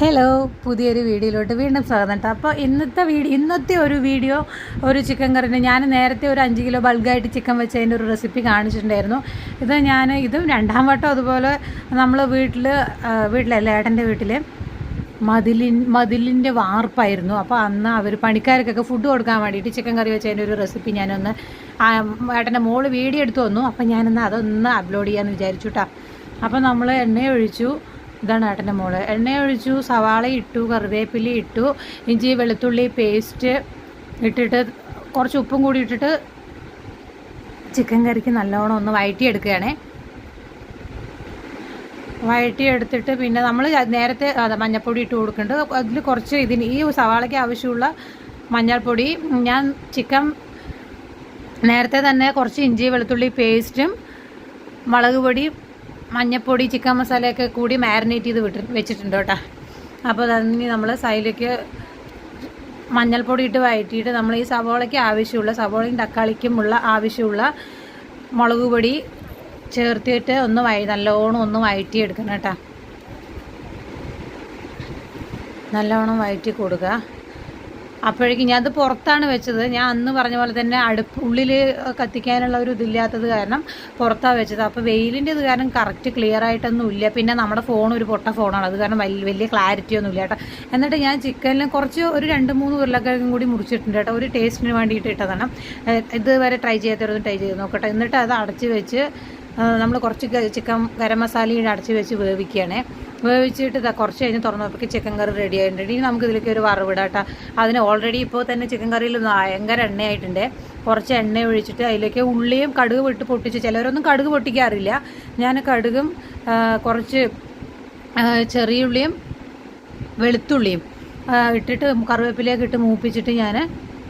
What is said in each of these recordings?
Hello, പുതിയൊരു വീഡിയോയിലോട്ട് വീണ്ടും സ്വാഗതം കേട്ടോ. അപ്പോൾ ഇന്നത്തെ ഒരു വീഡിയോ ഒരു ചിക്കൻ കറിന് ഞാൻ നേരത്തെ ഒരു 5 കിലോ ബൾഗായിട്ട് ചിക്കൻ വെച്ചതിൻ്റെ ഒരു റെസിപ്പി കാണിച്ചിട്ടുണ്ടായിരുന്നു. ഇതും രണ്ടാം വട്ടം അതുപോലെ നമ്മൾ വീട്ടിലല്ല ഏട്ടൻ്റെ വീട്ടിൽ മതിലിൻ്റെ വാർപ്പായിരുന്നു. അപ്പോൾ അന്ന് അവർ പണിക്കാർക്കൊക്കെ ഫുഡ് കൊടുക്കാൻ വേണ്ടിയിട്ട് ചിക്കൻ കറി വെച്ചതിൻ്റെ ഒരു റെസിപ്പി ഞാനൊന്ന് ഏട്ടൻ്റെ മോള് വീഡിയോ എടുത്തു വന്നു. അപ്പോൾ ഞാനൊന്ന് അതൊന്ന് അപ്ലോഡ് ചെയ്യാമെന്ന് വിചാരിച്ചു കേട്ടോ. അപ്പോൾ നമ്മൾ എണ്ണ ഒഴിച്ചു. ഇതാണ് ഏട്ടൻ്റെ മോള്. എണ്ണ ഒഴിച്ചു, സവാള ഇട്ടു, കറിവേപ്പില ഇട്ടു, ഇഞ്ചി വെളുത്തുള്ളി പേസ്റ്റ് ഇട്ടിട്ട് കുറച്ച് ഉപ്പും കൂടി ഇട്ടിട്ട് ചിക്കൻ കറിക്ക് നല്ലോണം ഒന്ന് വഴറ്റിയെടുക്കുകയാണേ. വഴറ്റിയെടുത്തിട്ട് പിന്നെ നമ്മൾ നേരത്തെ മഞ്ഞൾപ്പൊടി ഇട്ട് കൊടുക്കുന്നുണ്ട്. അതിൽ കുറച്ച് ഈ സവാളയ്ക്ക് ആവശ്യമുള്ള മഞ്ഞൾപ്പൊടി, ഞാൻ ചിക്കൻ നേരത്തെ തന്നെ കുറച്ച് ഇഞ്ചി വെളുത്തുള്ളി പേസ്റ്റും മുളക് പൊടി മഞ്ഞൾപ്പൊടി ചിക്കൻ മസാലയൊക്കെ കൂടി മാരിനേറ്റ് ചെയ്ത് വെച്ചിട്ടുണ്ട് കേട്ടോ. അപ്പോൾ അതിന് നമ്മൾ സൈഡിലേക്ക് മഞ്ഞൾപ്പൊടി ഇട്ട് വഴറ്റിയിട്ട് നമ്മൾ ഈ സവോളയും തക്കാളിക്കുമുള്ള ആവശ്യമുള്ള മുളക് പൊടി ചേർത്തിട്ട് നല്ലോണം ഒന്ന് വഴറ്റിയെടുക്കണം കേട്ടോ. നല്ലോണം വഴറ്റി കൊടുക്കുക. അപ്പോഴേക്കും ഞാനത് പുറത്താണ് വെച്ചത്. ഞാൻ അന്ന് പറഞ്ഞ പോലെ തന്നെ ഉള്ളിൽ കത്തിക്കാനുള്ള ഒരു ഇതില്ലാത്തത് കാരണം പുറത്താണ് വെച്ചത്. അപ്പോൾ വെയിലിൻ്റെ ഇത് കാരണം കറക്റ്റ് ക്ലിയർ ആയിട്ടൊന്നും ഇല്ല. പിന്നെ നമ്മുടെ ഫോൺ ഒരു പൊട്ട ഫോണാണ്, അത് കാരണം വലിയ ക്ലാരിറ്റി ഒന്നും ഇല്ല കേട്ടോ. എന്നിട്ട് ഞാൻ ചിക്കനിൽ കുറച്ച് ഒരു 2-3 ഉരുളക്കിഴങ്ങും കൂടി മുറിച്ചിട്ടുണ്ട് കേട്ടോ. ഒരു ടേസ്റ്റിന് വേണ്ടിയിട്ട് ഇട്ടതാണ്. ഇതുവരെ ട്രൈ ചെയ്യാത്തവരൊന്നും ട്രൈ ചെയ്ത് നോക്കട്ടെ. എന്നിട്ട് അത് അടച്ച് വെച്ച് നമ്മൾ കുറച്ച് ചിക്കൻ ഗരം മസാലയും അടച്ച് വെച്ച് വേവിച്ചിട്ട് കുറച്ച് കഴിഞ്ഞ് തുറന്നപ്പോൾ ചിക്കൻ കറി റെഡി ആയിട്ടുണ്ട്. ഇനി നമുക്ക് ഇതിലേക്ക് ഒരു വറവിടാം കേട്ടോ. അതിന് ഓൾറെഡി ഇപ്പോൾ തന്നെ ചിക്കൻ കറിയിൽ ഭയങ്കര എണ്ണയായിട്ടുണ്ട്. കുറച്ച് എണ്ണ ഒഴിച്ചിട്ട് അതിലേക്ക് ഉള്ളിയും കടുക് വിട്ട് പൊട്ടിച്ച്, ചിലവരൊന്നും കടുക് പൊട്ടിക്കാറില്ല. ഞാൻ കടുകും കുറച്ച് ചെറിയുള്ളിയും വെളുത്തുള്ളിയും ഇട്ടിട്ട് കറിവേപ്പിലേക്ക് ഇട്ട് മൂപ്പിച്ചിട്ട് ഞാൻ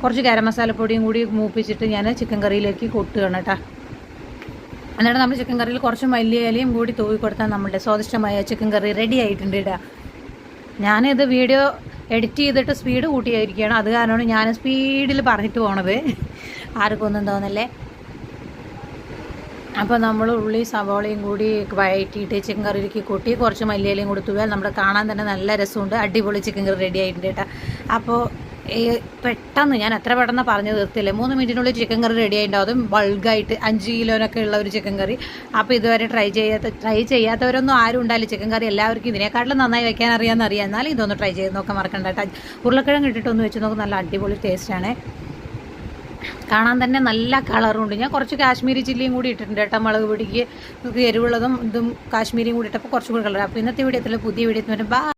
കുറച്ച് ഗരം മസാലപ്പൊടിയും കൂടി മൂപ്പിച്ചിട്ട് ഞാൻ ചിക്കൻ കറിയിലേക്ക് കൊട്ടുകയാണ് കേട്ടോ. എന്നിട്ട് നമ്മൾ ചിക്കൻ കറിയിൽ കുറച്ച് മല്ലിയിലയും കൂടി തൂവി കൊടുത്താൽ നമ്മളുടെ സ്വാദിഷ്ടമായ ചിക്കൻ കറി റെഡി ആയിട്ടുണ്ട് കേട്ടോ. ഞാനിത് വീഡിയോ എഡിറ്റ് ചെയ്തിട്ട് സ്പീഡ് കൂട്ടിയായിരിക്കുകയാണ്. അത് കാരണമാണ് ഞാൻ സ്പീഡിൽ പറഞ്ഞിട്ട് പോണത്, ആർക്കും ഒന്നും തോന്നല്ലേ. അപ്പോൾ നമ്മൾ ഉള്ളി സവാളയും കൂടി വഴറ്റിയിട്ട് ചിക്കൻ കറിയിലേക്ക് കൂട്ടി കുറച്ച് മല്ലിയിലയും കൂടി തൂവിയാൽ നമ്മുടെ കാണാൻ തന്നെ നല്ല രസമുണ്ട്. അടിപൊളി ചിക്കൻ കറി റെഡി ആയിട്ടുണ്ട് കേട്ടോ. അപ്പോൾ പെട്ടെന്ന് ഞാൻ എത്ര പെട്ടെന്ന് പറഞ്ഞു തീർത്തില്ലേ, 3 മിനിറ്റിനുള്ളിൽ ചിക്കൻ കറി റെഡി ആയിട്ടുണ്ടാവും. അതും ബൾഗായിട്ട് 5 കിലോനൊക്കെ ഉള്ള ഒരു ചിക്കൻ കറി. അപ്പോൾ ഇതുവരെ ട്രൈ ചെയ്യാത്തവരൊന്നും ആരും ഉണ്ടാവില്ല. ചിക്കൻ കറി എല്ലാവർക്കും ഇതിനേക്കാട്ടിലും നന്നായി വെക്കാൻ അറിയാമെന്നറിയാം. എന്നാലും ഇതൊന്ന് ട്രൈ ചെയ്ത് നോക്കാൻ മറക്കണ്ട കേട്ടോ. ഉരുളക്കിഴങ്ങ് ഇട്ടിട്ടൊന്ന് വെച്ച് നോക്കും, നല്ല അടിപൊളി ടേസ്റ്റാണ്. കാണാൻ തന്നെ നല്ല കളറുണ്ട്. ഞാൻ കുറച്ച് കാശ്മീരി ചില്ലിയും കൂടി ഇട്ടിട്ടുണ്ട് കേട്ടോ. മുളക് പൊടിക്ക് എരിവുള്ളതും ഇതും കാശ്മീരിയും കൂടി ഇട്ടപ്പോൾ കുറച്ചുകൂടി കളർ. അപ്പോൾ ഇന്നത്തെ വീഡിയോത്തിൽ പുതിയ വീഡിയോ